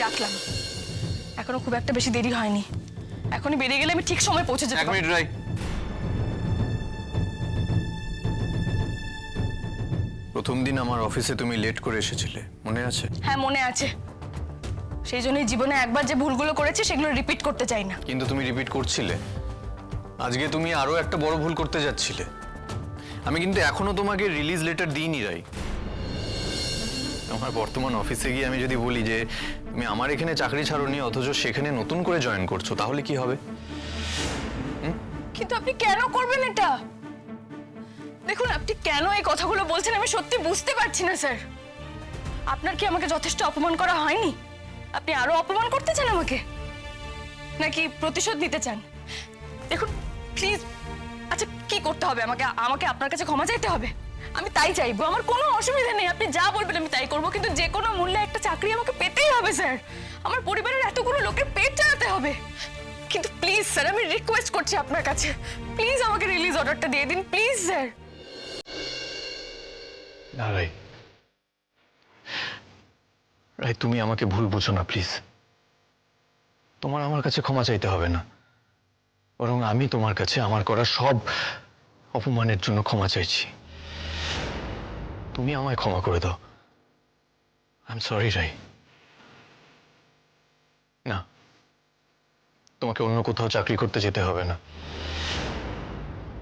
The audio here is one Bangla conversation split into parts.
রাখলাম। এখনো খুব একটা বেশি দেরি হয়নি, এখনই বেরিয়ে গেলে আমি ঠিক সময় পৌঁছে যেতে এক পারবো। মিনিট রাই, প্রথম দিন আমার অফিসে তুমি লেট করে এসেছিলে, মনে আছে? হ্যাঁ মনে আছে, সেই জন্যই জীবনে একবার যে ভুলগুলো করেছি সেগুলো রিপিট করতে চাই না। কিন্তু তুমি রিপিট করছিলে। আজকে তুমি আরো একটা বড় ভুল করতে যাচ্ছিলে। আমি কিন্তু এখনো তোমাকে রিলিজ লেটার দিইনি রাই। আমার বর্তমান অফিসে গিয়ে আমি যদি বলি যে তুমি আমার এখানে চাকরি ছাড়োনি অথচ সেখানে নতুন করে জয়েন করছো, তাহলে কি হবে? কিন্তু আপনি কেন করবেন এটা? দেখুন, আপনি কেন এই কথাগুলো বলছেন আমি সত্যি বুঝতে পারছি না স্যার। আপনার কি আমাকে যথেষ্ট অপমান করা হয়নি? আপনি আরো অপমান করতে চান আমাকে, নাকি প্রতিশোধ নিতে চান? দেখুন প্লিজ, আচ্ছা কি করতে হবে আমাকে? আমাকে আপনার কাছে ক্ষমা চাইতে হবে? আমি তাই চাইবো, আমার কোনো অসুবিধা নেই, আপনি যা বলবেন আমি তাই করবো, কিন্তু যে কোনো মূল্যে একটা চাকরি আমাকে পেতেই হবে স্যার। আমার পরিবারের এতগুলো লোকের পেট চালাতে হবে। কিন্তু প্লিজ স্যার, আমি রিকোয়েস্ট করছি আপনার কাছে, প্লিজ আমাকে রিলিজ অর্ডারটা দিয়ে দিন, প্লিজ স্যার। না রাই, রাই তুমি আমাকে ভুল বুঝো না প্লিজ। তোমার আমার কাছে ক্ষমা চাইতে হবে না, বরং আমি তোমার কাছে আমার করা সব অপমানের জন্য ক্ষমা চাইছি। তুমি আমায় ক্ষমা করে দাও। আই এম সরি রাই। না, তোমাকে অন্য কোথাও চাকরি করতে যেতে হবে না।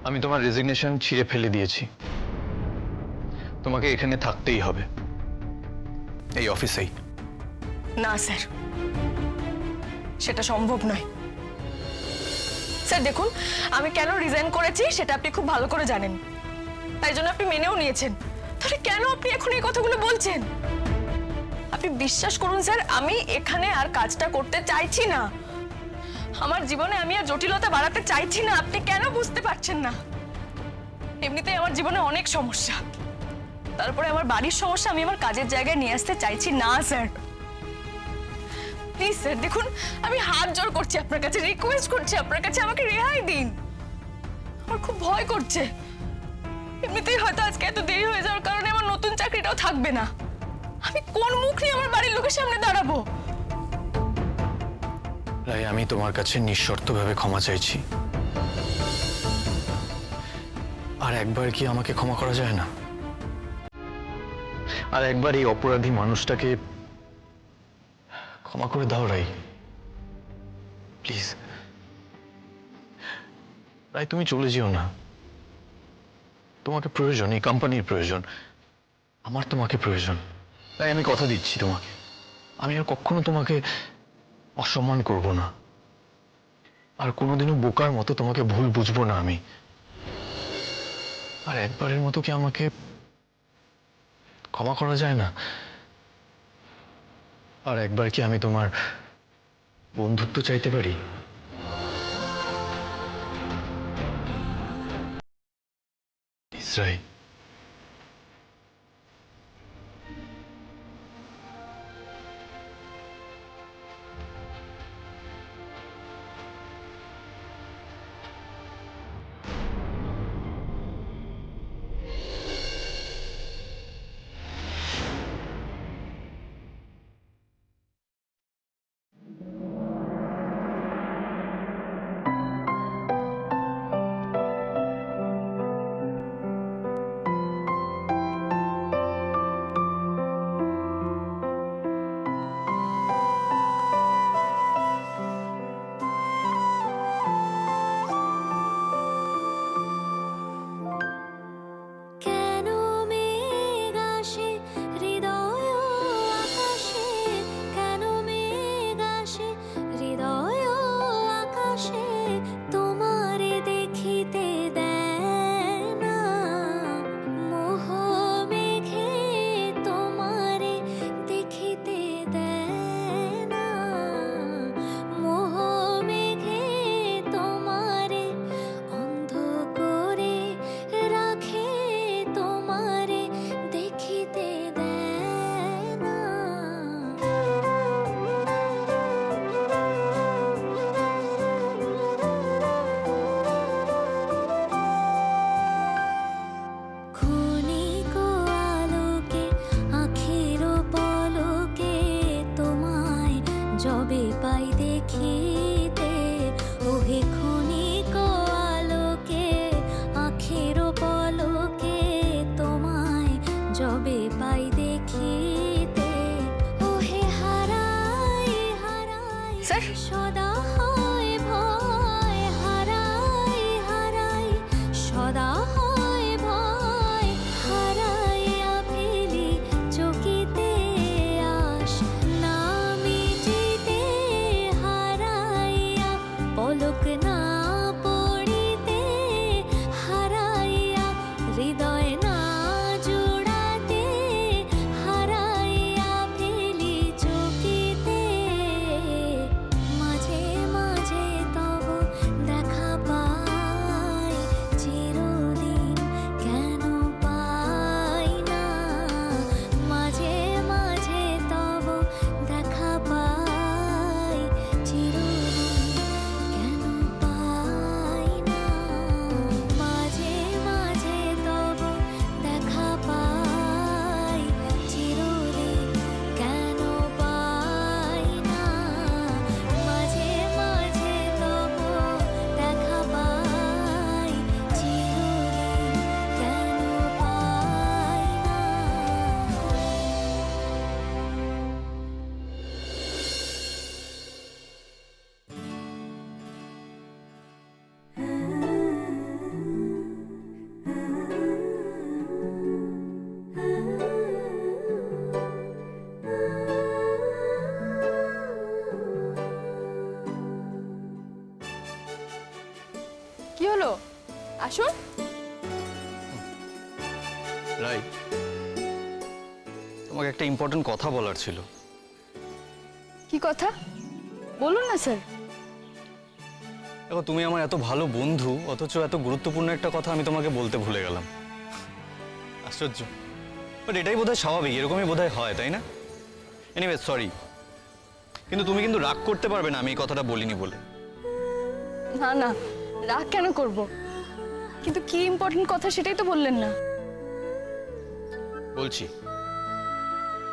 আমি তোমার রেজিগনেশন ছিঁড়ে ফেলে দিয়েছি। তোমাকে এখানে থাকতেই হবে, এই অফিসেই। না স্যার, সেটা সম্ভব নয়। স্যার দেখুন, আমি কেন রিজাইন করেছি সেটা আপনি খুব ভালো করে জানেন, তাই জন্য আপনি মেনেও নিয়েছেন। তাহলে কেন আপনি এখন এই কথাগুলো বলছেন? আপনি বিশ্বাস করুন স্যার, আমি এখানে আর কাজটা করতে চাইছি না। আমার জীবনে আমি আর জটিলতা বাড়াতে চাইছি না। আপনি কেন বুঝতে পারছেন না? এমনিতেই আমার জীবনে অনেক সমস্যা, তারপরে আমার বাড়ির সমস্যা আমি আমার কাজের জায়গায় নিয়ে আসতে চাইছি না স্যার। প্লিজ স্যার দেখুন, আমি হাত জোড় করছি আপনার কাছে, রিকোয়েস্ট করছি আপনার কাছে, আমাকে রেহাই দিন। আমার খুব ভয় করছে। এমনিতেই হয়তো আজকে এত দেরি হয়ে যাওয়ার কারণে আমার নতুন চাকরিটাও থাকবে না। আমি কোন মুখ নিয়ে আমার বাড়ির লোকের সামনে দাঁড়াবো? রাই, আমি তোমার কাছে নিঃশর্তভাবে ক্ষমা চাইছি। আর একবার কি আমাকে ক্ষমা করা যায় না? আর একবার এই অপরাধী মানুষটাকে ক্ষমা করে দাও রাই, প্লিজ। রাই তুমি চলে যেও না। তোমাকে প্রয়োজন, এই কোম্পানির প্রয়োজন, আমার তোমাকে প্রয়োজন। তাই আমি কথা দিচ্ছি তোমাকে, আমি আর কখনো তোমাকে অসম্মান করব না, আর কোনোদিনও বোকার মতো তোমাকে ভুল বুঝবো না আমি। আর একবারের মতো কি আমাকে ক্ষমা করা যায় না? আর একবার কি আমি তোমার বন্ধুত্ব চাইতে পারি? প্লিজ রাই। যবে পাই দেখিতে ওহে ক্ষণিক আলোকে আখের পলকে তোমায় যবে পাই দেখিতে ওহে হারাই হারাই স্যার? সদা হয় ভয় হারাই হারাই সদা হয় ভয় হারাইয়া ফেলি চকিতে আস না মিটিতে হারাইয়া পলক না পড়িতে হারাইয়া হৃদয় না জোড়াতে হারাইয়া ফেলি চকিতে মাঝে মাঝে তব দেখা পাই চিরদিন কেন পাই না মাঝে মাঝে তব দেখা পাই চিরদিন কেন পাই না মাঝে মাঝে তব দেখা পাই চিরদিন কেন পাই না মাঝে মাঝে তব দেখা পাই চিরদিন কি হলো? আসুন। রাই, তোমাকে একটা ইম্পর্টেন্ট কথা বলার ছিল। কি কথা? বলুন না স্যার। দেখো, তুমি আমার এত ভালো বন্ধু, অথচ এত গুরুত্বপূর্ণ একটা কথা আমি তোমাকে বলতে ভুলে গেলাম। আশ্চর্য, বাট এটাই বোধহয় স্বাভাবিক, এরকমই বোধহয় হয়, তাই না? এনিওয়ে, সরি, কিন্তু তুমি কিন্তু রাগ করতে পারবে না আমি এই কথাটা বলিনি বলে। না না, রাগ কেন করব? কিন্তু কি ইম্পর্টেন্ট কথা সেটাই তো বললেন না। বলছি,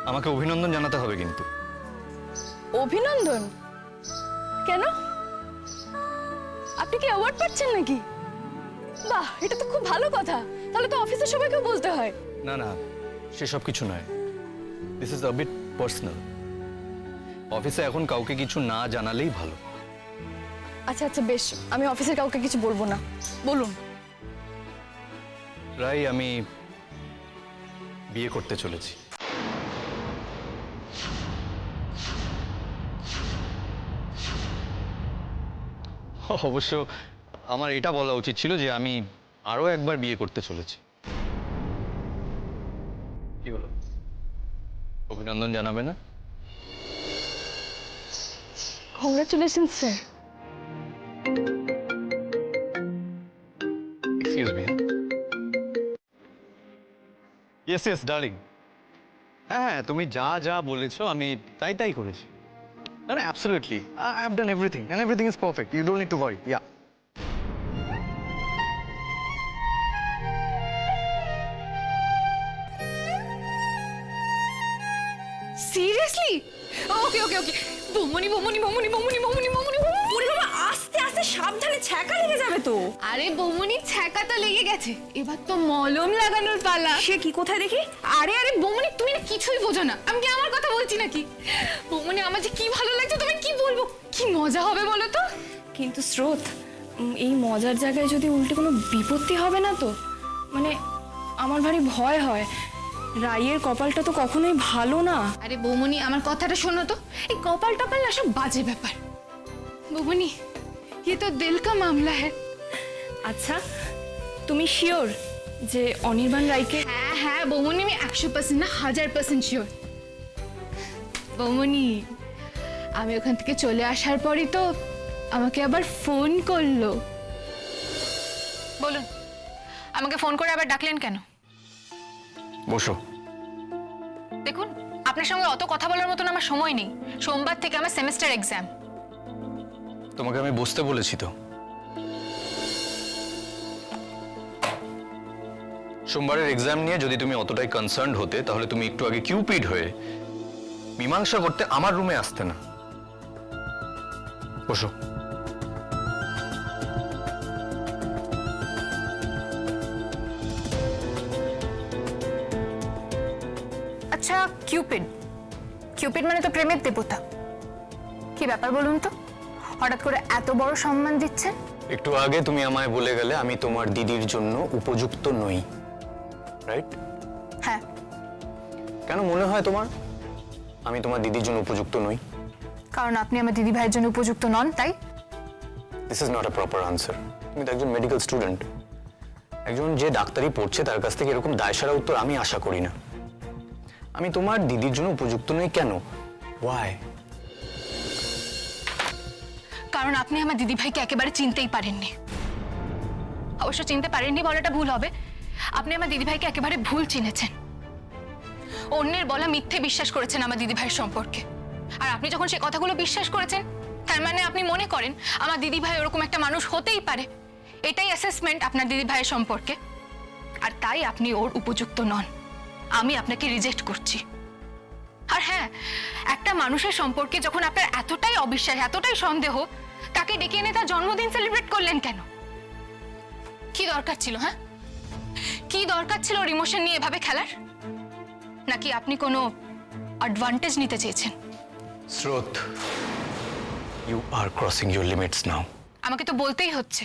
আমাকে অভিনন্দন জানাতে হবে কিন্তু। অভিনন্দন? কেন? আপনি কি অ্যাওয়ার্ড পাচ্ছেন নাকি? বাহ, এটা তো খুব ভালো কথা। তাহলে তো অফিসের সবাইকে বলতে হয়। না না, সেসব কিছু নয়। This is a bit personal. অফিসে এখন কাউকে কিছু না জানালেই ভালো। আচ্ছা আচ্ছা, বেশ, আমি অফিসের কাউকে কিছু বলবো না। বলুন। রাই, আমি বিয়ে করতে চলেছি। অবশ্য আমার এটা বলা উচিত ছিল যে আমি আরো একবার বিয়ে করতে চলেছি। কি হলো, অভিনন্দন জানাবে না? Congratulation sir. Excuse me. Yes yes darling. হ্যাঁ, তুমি যা যা বলেছো আমি তাই তাই করেছি। না না, absolutely, I have done everything and everything is perfect. You don't need to worry. Yeah. Seriously? Okay okay okay. বমনি বমনি বমনি বমনি বমনি বমনি ওরে বাবা, আস্তে আস্তে সাবধানে, ছ্যাঁকা লেগে যাবে তো। আরে বমনি ছ্যাঁকা তো লেগে গেছে, এবার তো মলম লাগানোর পালা। সে কি, কোথায় দেখি? আরে আরে বমনি, তুমি না কিছুই বোঝো না। আমি কি আমার কথা বলছি নাকি? বমনি, আমার যে কি ভালো লাগছে, তুমি কি বলবো, কি মজা হবে বলো তো। কিন্তু স্রোত, এই মজার জায়গায় যদি উল্টে কোনো বিপত্তি হবে না তো? মানে আমার ভারী ভয় হয়। রাইয়ের কপালটা তো কখনোই ভালো না। আরে বৌমনি, আমার কথাটা শোনো তো। এই কপাল টপাল না সব বাজে ব্যাপার। বৌমনি, ये तो दिल का मामला है। আচ্ছা, তুমি শিওর যে অনির্বাণ রায়কে? হ্যাঁ হ্যাঁ বৌমনি, আমি 100% না 1000% শিওর। বৌমনি, আমি ওখান থেকে চলে আসার পরই তো আমাকে আবার ফোন করলো। বলুন, আমাকে ফোন করে আবার ডাকলেন কেন? বসো। দেখুন, আপনার সঙ্গে অত কথা বলার মতন আমার সময় নেই। সোমবার থেকে আমার সেমেস্টার এক্সাম। তোমাকে আমি বসতে বলেছি তো। সোমবারের এক্সাম নিয়ে যদি তুমি অতটাই কনসার্নড হতে, তাহলে তুমি একটু আগে কিউপিড হয়ে মীমাংসা করতে আমার রুমে আসতে না। বসো। আচ্ছা, কিউপিড কিউপিড মানে তো প্রেমের দেবতা। কি ব্যাপার বলুন তো, হঠাৎ করে এত বড় সম্মান দিচ্ছেন? একটু আগে তুমি আমায় বলে গেলে আমি তোমার দিদির জন্য উপযুক্ত নই, রাইট? হ্যাঁ। কেন মনে হয় তোমার আমি তোমার দিদির জন্য উপযুক্ত নই? কারণ আপনি আমার দিদি ভাইয়ের জন্য উপযুক্ত নন, তাই? This is not a proper answer. তুমি তো একজন মেডিকেল স্টুডেন্ট, একজন যে ডাক্তারি পড়ছে তার কাছ থেকে এরকম দায়সারা উত্তর আমি আশা করি না। আমি তোমার দিদির জন্য উপযুক্ত নই কেন? ওয়াই? কারণ আপনি আমার দিদি ভাইকে একেবারে চিনতেই পারেননি। অবশ্য চিনতে পারেননি বলাটা ভুল হবে, আপনি আমার দিদি ভাইকে একেবারে ভুল চিনেছেন। অন্যের বলা মিথ্যে বিশ্বাস করেছেন আমার দিদি ভাইয়ের সম্পর্কে। আর আপনি যখন সে কথাগুলো বিশ্বাস করেছেন, তার মানে আপনি মনে করেন আমার দিদি ভাই ওরকম একটা মানুষ হতেই পারে। এটাই অ্যাসেসমেন্ট আপনার দিদি ভাইয়ের সম্পর্কে, আর তাই আপনি ওর উপযুক্ত নন। আমি আপনাকে রিজেক্ট করছি। আর হ্যাঁ, একটা মানুষের সম্পর্কে যখন আপনার এতটাই অবিশ্বাস, এতটাই সন্দেহ, তাকে ডেকে এনে তার জন্মদিন সেলিব্রেট করলেন কেন? কি দরকার ছিল? হ্যাঁ, কি দরকার ছিল ওর ইমোশন নিয়ে এভাবে খেলার? নাকি আপনি কোনো অ্যাডভান্টেজ নিতে চেয়েছেন? Srot, you are crossing your limits now. আমাকে তো বলতেই হচ্ছে,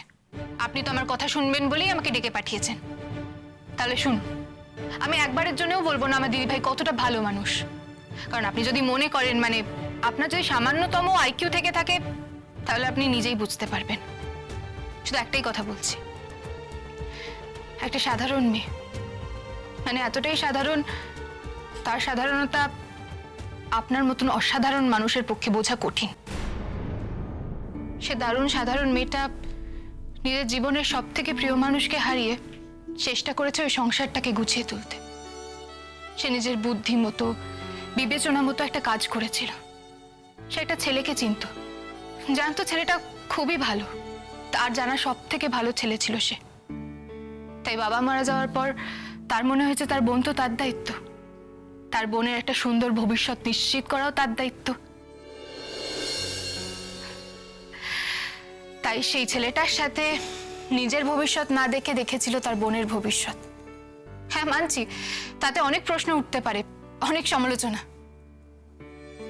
আপনি তো আমার কথা শুনবেন বলেই আমাকে ডেকে পাঠিয়েছেন। তাহলে শুন, আমি একবারের জন্যও বলবো না আমার দিদিভাই কতটা ভালো মানুষ। কারণ আপনি যদি মনে করেন, মানে আপনার যদি সামান্যতম আইকিউ থেকে থাকে, তাহলে আপনি নিজেই বুঝতে পারবেন। শুধু একটাই কথা বলছি, একটা সাধারণ মেয়ে, মানে এতটাই সাধারণ, তার সাধারণতা আপনার মতন অসাধারণ মানুষের পক্ষে বোঝা কঠিন। সে দারুণ সাধারণ মেয়েটা নিজের জীবনের সব থেকে প্রিয় মানুষকে হারিয়ে চেষ্টা করেছে ওই সংসারটাকে গুছিয়ে তুলতে। সে নিজের বুদ্ধি মতো, বিবেচনা মতো একটা কাজ করেছিল। সে একটা ছেলেকে চিনত, জানতো ছেলেটা খুবই ভালো, তার জানা সব থেকে ভালো ছেলে ছিল সে। তাই বাবা মারা যাওয়ার পর তার মনে হয়েছে তার বোন তো তার দায়িত্ব, তার বোনের একটা সুন্দর ভবিষ্যৎ নিশ্চিত করাও তার দায়িত্ব। তাই সেই ছেলেটার সাথে নিজের ভবিষ্যৎ না দেখে দেখেছিল তার বোনের ভবিষ্যৎ। হ্যাঁ মানছি, তাতে অনেক প্রশ্ন উঠতে পারে, অনেক সমালোচনা,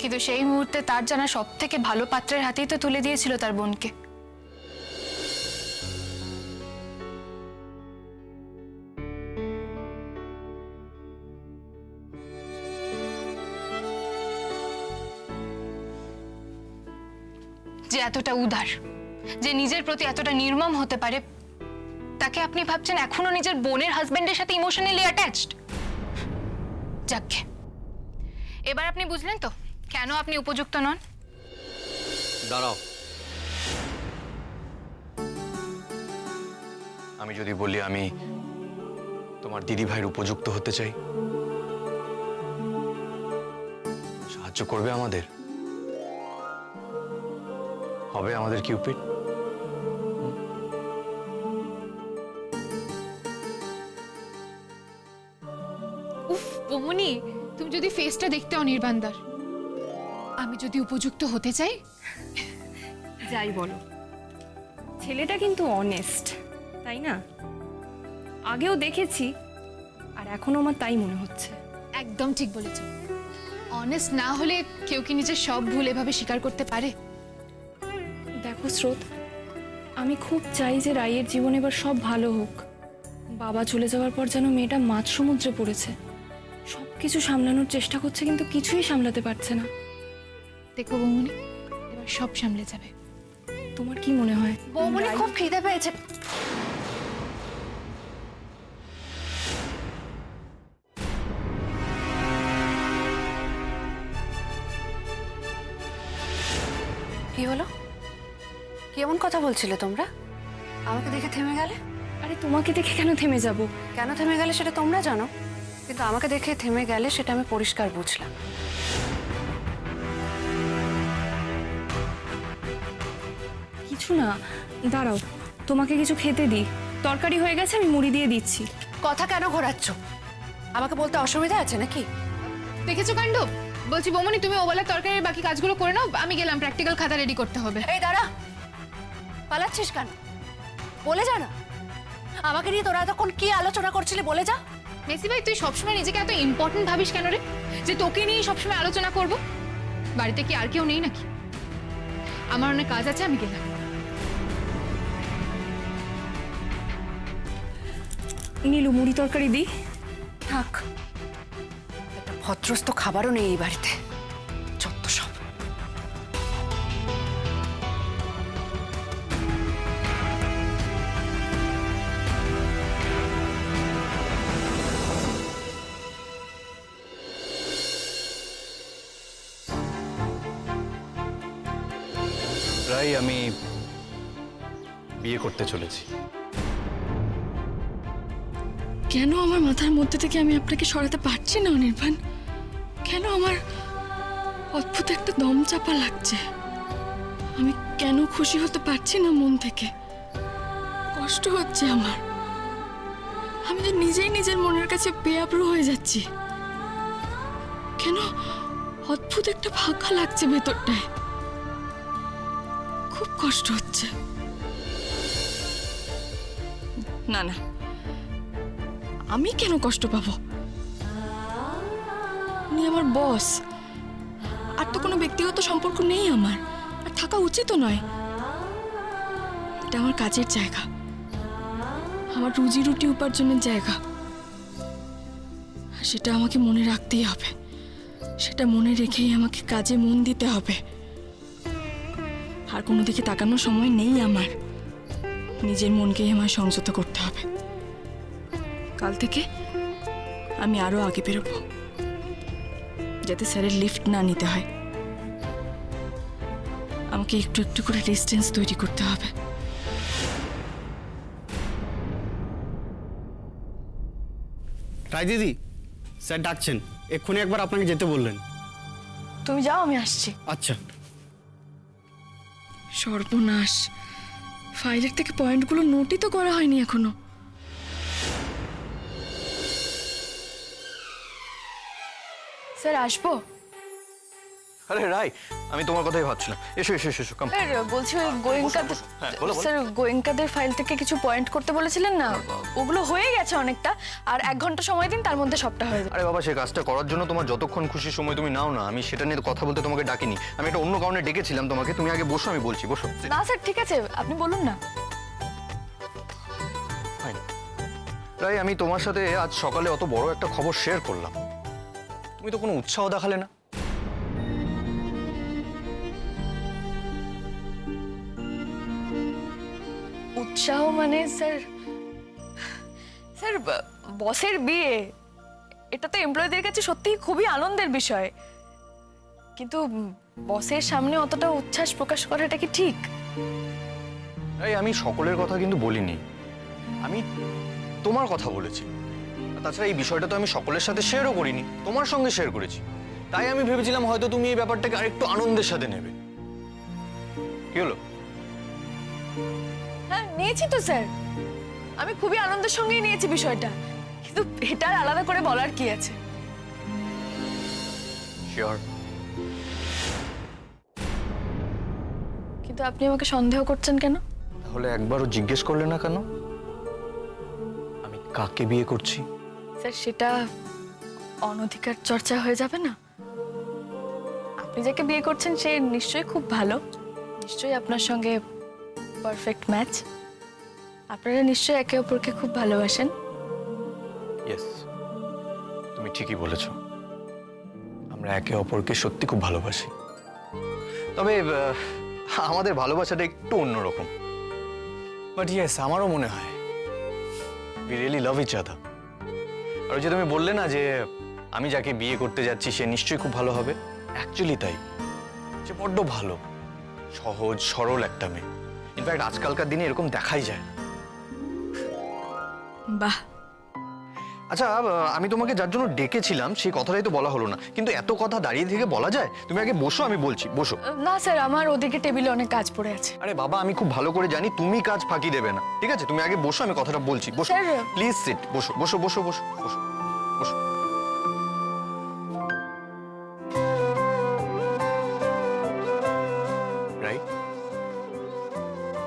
কিন্তু সেই মুহূর্তে তার জানা সব থেকে ভালো পাত্রের হাতেই তো তুলে দিয়েছিল তার বোনকে। যে এতটা উদার, যে নিজের প্রতি এতটা নির্মম হতে পারে, তাকে আপনি ভাবছেন এখনো নিজের বোনের হাজবেন্ডের সাথে ইমোশনালি অ্যাটাচড। যাকে এবার আপনি বুঝলেন তো কেন আপনি উপযুক্ত নন? দাঁড়াও, আমি যদি বলি আমি তোমার দিদি ভাইয়ের উপযুক্ত হতে চাই, সাহায্য করবে আমাদের? হবে আমাদের কিউপিড? উফ বমনি, তুমি যদি ফেসটা দেখতে অনির্বাণদার। আমি যদি উপযুক্ত হতে চাই, যাই বলো, ছেলেটা কিন্তু অনেস্ট, তাই না? আগেও দেখেছি, আর এখনো আমার তাই মনে হচ্ছে। একদম ঠিক বলেছ। অনেস্ট না হলে কেউ কি নিজের সব ভুল এভাবে স্বীকার করতে পারে? দেখো স্রোত, আমি খুব চাই যে রাইয়ের জীবন এবার সব ভালো হোক। বাবা চলে যাওয়ার পর যেন মেয়েটা মাঝ সমুদ্রে পড়েছে, সব কিছু সামলানোর চেষ্টা করছে কিন্তু কিছুই সামলাতে পারছে না। দেখো বৌমনি, এবার সব সামলে যাবে। তোমার কি মনে হয়? বৌমনি খুব খিদে পেয়েছে। কি হলো? কেমন কথা বলছিলে তোমরা? আমাকে দেখে থেমে গেলে? আরে তোমাকে দেখে কেন থেমে যাব? কেন থেমে গেলে সেটা তোমরা জানো, কিন্তু আমাকে দেখে থেমে গেলে সেটা আমি পরিষ্কার বুঝলাম। কিছু না, দাঁড়াও, তোমাকে কিছু খেতে দিই। তরকারি হয়ে গেছে, আমি মুড়ি দিয়ে দিচ্ছি। কথা কেন ঘোরাচ্ছ? আমাকে বলতে অসুবিধা আছে নাকি? দেখেছো কাণ্ড, বলছি বৌমনি, তুমি ওবেলার তরকারির বাকি কাজগুলো করে নাও, আমি গেলাম, প্র্যাকটিক্যাল খাতা রেডি করতে হবে। এই দাঁড়া, পালাচ্ছিস কেন? বলে যা না, আমাকে নিয়ে তোরা এতক্ষণ কি আলোচনা করছিলি, বলে যা। মেসি ভাই, তুই সবসময় নিজেকে এত ইম্পর্টেন্ট ভাবিস কেন রে, যে তোকে নিয়ে সবসময় আলোচনা করব? বাড়িতে কি আর কেউ নেই নাকি? আমার অনেক কাজ আছে, আমি গেলাম। নীলু, মুড়ি তরকারি দিই? থাক, একটা ভদ্রস্থ খাবারও নেই এই বাড়িতে, যত সব। প্রায় আমি বিয়ে করতে চলেছি। কেন আমার মাথার মধ্যে থেকে আমি আপনাকে সরাতে পারছি না অনির্বাণ? কেন আমার অদ্ভুত একটা দম চাপা লাগছে? আমি কেন খুশি হতে পারছি না মন থেকে? কষ্ট হচ্ছে আমার। আমি যে নিজেই নিজের মনের কাছে বেআব্রু হয়ে যাচ্ছি। কেন অদ্ভুত একটা ফাঁকা লাগছে ভেতরটায়। খুব কষ্ট হচ্ছে। না না, আমি কেন কষ্ট পাবো? উনি আমার বস, আর তো কোনো ব্যক্তিগত সম্পর্ক নেই আমার, আর থাকা উচিত নয়। এটা আমার কাজের জায়গা, আমার রুজি রুটি উপার্জনের জায়গা, আর সেটা আমাকে মনে রাখতেই হবে। সেটা মনে রেখেই আমাকে কাজে মন দিতে হবে। আর কোনো দিকে তাকানোর সময় নেই আমার। নিজের মনকেই আমার সংযত করতে হবে। কাল থেকে আমি আরো আগে বেরোবো, যাতে স্যারের লিফট না নিতে হয়। আমাকে একটু একটু করে ডিস্টেন্স তৈরি করতে হবে। রায় দিদি, স্যার ডাকছেন, এক্ষুনি একবার আপনাকে যেতে বললেন। তুমি যাও, আমি আসছি। আচ্ছা। সর্বনাশ, ফাইলের থেকে পয়েন্টগুলো নোটই তো করা হয়নি এখনো। স্যার, আসবো? আরে রাই, আমি তোমার কথাই ভাবছিলাম। এসো এসো এসো, কাম। স্যার বলছি, ওই গোয়েঙ্কাদের, হ্যাঁ, বলো, বলো। স্যার গোয়েঙ্কাদের ফাইল থেকে কিছু পয়েন্ট করতে বলেছিলেন না, ওগুলো হয়ে গেছে অনেকটা। আর 1 ঘন্টা সময় দিন, তার মধ্যে সবটা হয়ে যাবে। আরে বাবা, সেই কাজটা করার জন্য তোমার যতক্ষণ খুশি সময় তুমি নাও না। আমি সেটা নিয়ে কথা বলতে তোমাকে ডাকিনি, আমি একটা অন্য কারণে ডেকেছিলাম তোমাকে। তুমি আগে বসো, আমি বলছি। বসো। না স্যার, ঠিক আছে, আপনি বলুন না। Fine. রাই, আমি তোমার সাথে আজ সকালে অত বড় একটা খবর শেয়ার করলাম, তুমি তো কোনো উৎসাহ দেখালে না। উৎসাহ মানে স্যার, স্যার বসের বিয়ে, এটা তো এমপ্লয়ীদের কাছে সত্যিই খুবই আনন্দের বিষয়। কিন্তু বসের সামনে অতটা উচ্ছ্বাস প্রকাশ করাটা কি ঠিক? রাই, আমি সকলের কথা কিন্তু বলিনি, আমি তোমার কথা বলেছি। আর তাছাড়া এই বিষয়টা তো আমি সকলের সাথে শেয়ারও করিনি, তোমার সঙ্গে শেয়ার করেছি। তাই আমি ভেবেছিলাম হয়তো তুমি এই ব্যাপারটাকে আরেকটু আনন্দের সাথে নেবে। কি হলো? হ্যাঁ, নিয়েছি তো স্যার, আমি খুবই আনন্দের সঙ্গেই নিয়েছি বিষয়টা। কিন্তু এটা আর আলাদা করে বলার কি আছে? শিওর? কিন্তু আপনি আমাকে সন্দেহ করছেন কেন? তাহলে একবারও জিজ্ঞেস করলে না কেন আমি কাকে বিয়ে করছি? স্যার, সেটা অনধিকার চর্চা হয়ে যাবে না? আপনি যাকে বিয়ে করছেন সে নিশ্চয়ই খুব ভালো, নিশ্চয়ই আপনার সঙ্গে পারফেক্ট ম্যাচ। আপনারা নিশ্চয়ই একে অপরকে খুব ভালোবাসেন। ইয়েস, তুমি ঠিকই বলেছ, আমরা একে অপরকে সত্যি খুব ভালোবাসি। তবে আমাদের ভালোবাসাটা একটু অন্যরকম। বাট ইয়েস, আমারও মনে হয় we really love each other. আর ওই যে তুমি বললে না যে আমি যাকে বিয়ে করতে যাচ্ছি সে নিশ্চয়ই খুব ভালো হবে, অ্যাকচুয়ালি তাই। সে বড্ড ভালো, সহজ সরল একটা মেয়ে। ইনফ্যাক্ট আজকালকার দিনে এরকম দেখাই যায় না। বাহ, আচ্ছা, আমি তোমাকে যার জন্য ডেকেছিলাম সেই কথাটাই তো বলা হলো না। কিন্তু এত কথা দাঁড়িয়ে থেকে বলা যায়? তুমি আগে বসো, আমি বলছি। বসো। না স্যার, আমার ওদিকে টেবিলে অনেক কাজ পড়ে আছে। আরে বাবা, আমি খুব ভালো করে জানি তুমি কাজ ফাঁকি দেবে না, ঠিক আছে? তুমি আগে বসো, আমি কথাটা বলছি। বসো স্যার। Please, seat. বসো বসো বসো বসো বসো বসো।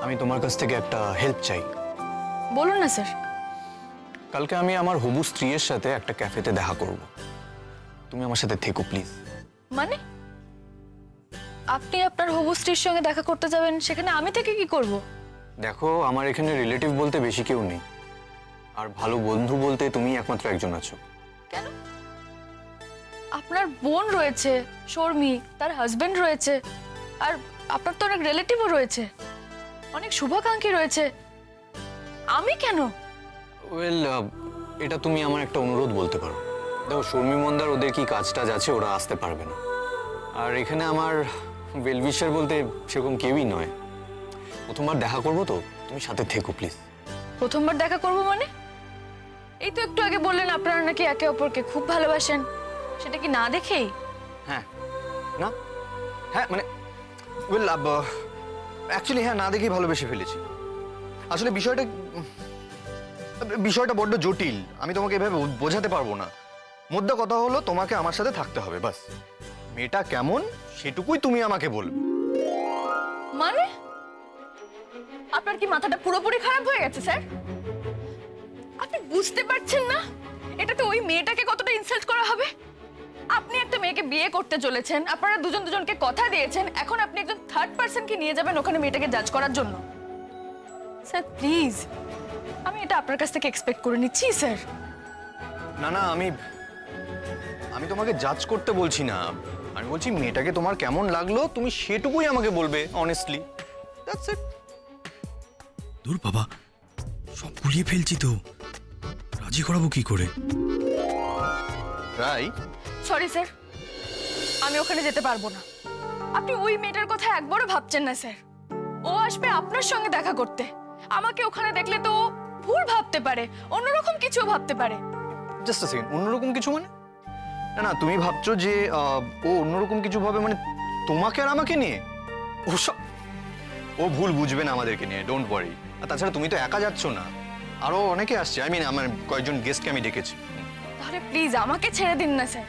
আমি তোমার কাছ থেকে একটা হেল্প চাই। বলুন না স্যার। কালকে আমি আমার হবু স্ত্রীর সাথে একটা ক্যাফেতে দেখা করব। তুমি আমার সাথে থেকো প্লিজ। মানে আপনি আপনার হবু স্ত্রীর সঙ্গে দেখা করতে যাবেন, সেখানে আমি থেকে কি করব? দেখো, আমার এখানে রিলেটিভ বলতে বেশি কেউ নেই, আর ভালো বন্ধু বলতে তুমি একমাত্র একজন আছো। কেন? আপনার বোন রয়েছে শর্মি, তার হাজবেন্ড রয়েছে, আর আপনার তো অনেক রিলেটিভও রয়েছে, অনেক শুভাকাঙ্ক্ষী রয়েছে। আমি কেন? ওয়েল, এটা তুমি আমার একটা অনুরোধ বলতে পারো। দেখো, শর্মি মন্দার ওদের কি কাজ টাজ আছে, ওরা আসতে পারবে না। আর এখানে আমার ওয়েলউইশার বলতে সেরকম কেউই নয়। প্রথমবার দেখা করবো তো, তুমি সাথে থেকো প্লিজ। প্রথমবার দেখা করব মানে? এই তো একটু আগে বললেন আপনারা নাকি একে অপরকে খুব ভালোবাসেন, সেটা কি না দেখেই? হ্যাঁ, না, হ্যাঁ মানে ওয়েল, অ্যাকচুয়ালি হ্যাঁ, না দেখেই ভালোবেসে ফেলেছি। আসলে বিষয়টা বড্ড জটিল, আমি তোমাকে এভাবে বোঝাতে পারবো না। মোদ্দা কথা হলো, তোমাকে আমার সাথে থাকতে হবে, বাস। মেয়েটা কেমন সেটুকুই তুমি আমাকে বলবে। মানে আপনার কি মাথাটা পুরোপুরি খারাপ হয়ে গেছে স্যার? আপনি বুঝতে পারছেন না এটাতে ওই মেয়েটাকে কতটা ইনসাল্ট করা হবে? আপনি একটা মেয়েকে বিয়ে করতে চলেছেন, আপনারা দুজন দুজনকে কথা দিয়েছেন, এখন আপনি একজন থার্ড পার্সনকে নিয়ে যাবেন ওখানে মেয়েটাকে জাজ করার জন্য। স্যার প্লিজ, আমি এটা আপনার কাছ থেকে এক্সপেক্ট করে নিচ্ছি স্যার। না না, আমি তোমাকে জাজ করতে বলছি না, আমি বলছি মেয়েটাকে তোমার কেমন লাগলো তুমি সেটুকুই আমাকে বলবে অনেস্টলি, দ্যাটস ইট। দূর বাবা, সব গুলিয়ে ফেলছি তো, রাজি করাবো কি করে? রাই, সরি স্যার, আমি ওখানে যেতে পারবো না। আপনি ওই মেয়েটার কথা একবারও ভাবছেন না স্যার। ও আসবে আপনার সঙ্গে দেখা করতে, আমাকে ওখানে দেখলে তো ও ভুল ভাবতে পারে, অন্যরকম কিছু ভাবতে পারে। জাস্ট আ সেকেন্ড, অন্যরকম কিছু মানে? না না, তুমি ভাবছো যে ও অন্যরকম কিছু ভাবে, মানে তোমাকে আর আমাকে নিয়ে? ও ভুল বুঝবে না আমাদেরকে নিয়ে, ডোন্ট ওয়ারি। আর তাছাড়া তুমি তো একা যাচ্ছ না, আরো অনেকে আসছে, আই মিন আমার কয়েকজন গেস্টকে আমি ডেকেছি। তাহলে প্লিজ আমাকে ছেড়ে দিন না স্যার,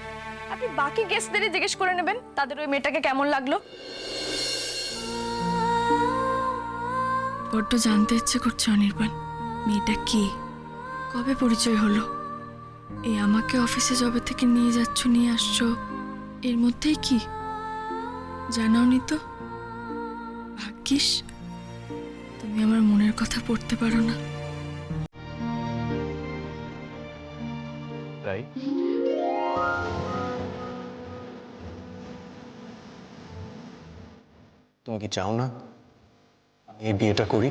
আপনি বাকি গেস্টদেরই জিজ্ঞেস করে নেবেন তাদের ওই মেয়েটাকে কেমন লাগলো। বড্ড জানতে ইচ্ছে করছে অনির্বাণ, মেয়েটা কি, কবে পরিচয় হলো? এই আমাকে অফিসে যবে থেকে নিয়ে যাচ্ছ নিয়ে আসছো, এর মধ্যেই কি জানাওনি তো? ভাগ্যিস তুমি আমার মনের কথা পড়তে পারো না। তাই তুমি কি চাও না আমি এই বিয়েটা করি?